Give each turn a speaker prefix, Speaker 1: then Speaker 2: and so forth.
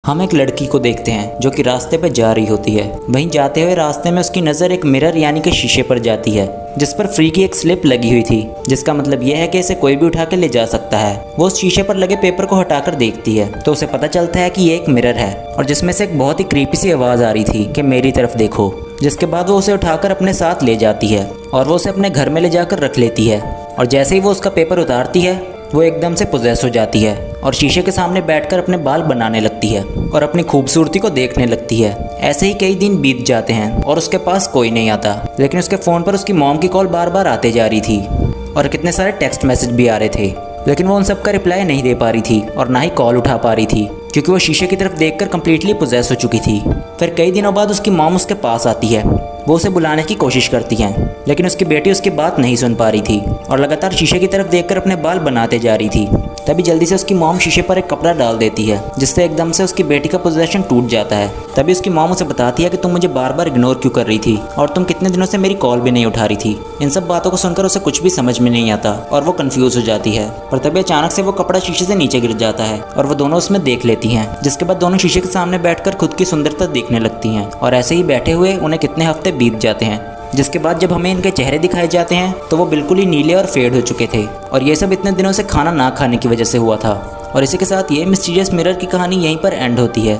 Speaker 1: हम एक लड़की को देखते हैं जो कि रास्ते पर जा रही होती है। वहीं जाते हुए रास्ते में उसकी नज़र एक मिरर यानी कि शीशे पर जाती है जिस पर फ्री की एक स्लिप लगी हुई थी, जिसका मतलब यह है कि इसे कोई भी उठा के ले जा सकता है। वो उस शीशे पर लगे पेपर को हटाकर देखती है तो उसे पता चलता है कि ये एक मिरर है और जिसमें से एक बहुत ही क्रीपी सी आवाज़ आ रही थी कि मेरी तरफ देखो। जिसके बाद वो उसे उठाकर अपने साथ ले जाती है और वो उसे अपने घर में ले जाकर रख लेती है। और जैसे ही वो उसका पेपर उतारती है वो एकदम से पोजेस हो जाती है और शीशे के सामने बैठकर अपने बाल बनाने लगती है और अपनी खूबसूरती को देखने लगती है। ऐसे ही कई दिन बीत जाते हैं और उसके पास कोई नहीं आता, लेकिन उसके फ़ोन पर उसकी मॉम की कॉल बार बार आते जा रही थी और कितने सारे टेक्स्ट मैसेज भी आ रहे थे, लेकिन वो उन सब का रिप्लाई नहीं दे पा रही थी और ना ही कॉल उठा पा रही थी क्योंकि वो शीशे की तरफ देखकर कम्प्लीटली पोजेस हो चुकी थी। फिर कई दिनों बाद उसकी मॉम उसके पास आती है। वो उसे बुलाने की कोशिश करती हैं, लेकिन उसकी बेटी उसकी बात नहीं सुन पा रही थी और लगातार शीशे की तरफ देखकर अपने बाल बनाते जा रही थी। तभी जल्दी से उसकी मॉम शीशे पर एक कपड़ा डाल देती है जिससे एकदम से उसकी बेटी का पोजीशन टूट जाता है। तभी उसकी मॉम उसे बताती है कि तुम मुझे बार बार इग्नोर क्यों कर रही थी और तुम कितने दिनों से मेरी कॉल भी नहीं उठा रही थी। इन सब बातों को सुनकर उसे कुछ भी समझ में नहीं आता और वो कंफ्यूज हो जाती है। पर तभी अचानक से वो कपड़ा शीशे से नीचे गिर जाता है और वो दोनों उसमें देख लेती हैं, जिसके बाद दोनों शीशे के सामने बैठकर खुद की सुंदरता देखने लगती हैं। और ऐसे ही बैठे हुए उन्हें कितने हफ्ते बीत जाते हैं, जिसके बाद जब हमें इनके चेहरे दिखाए जाते हैं तो वो बिल्कुल ही नीले और फेड हो चुके थे और ये सब इतने दिनों से खाना ना खाने की वजह से हुआ था। और इसी के साथ ये मिस्टीरियस मिरर की कहानी यहीं पर एंड होती है।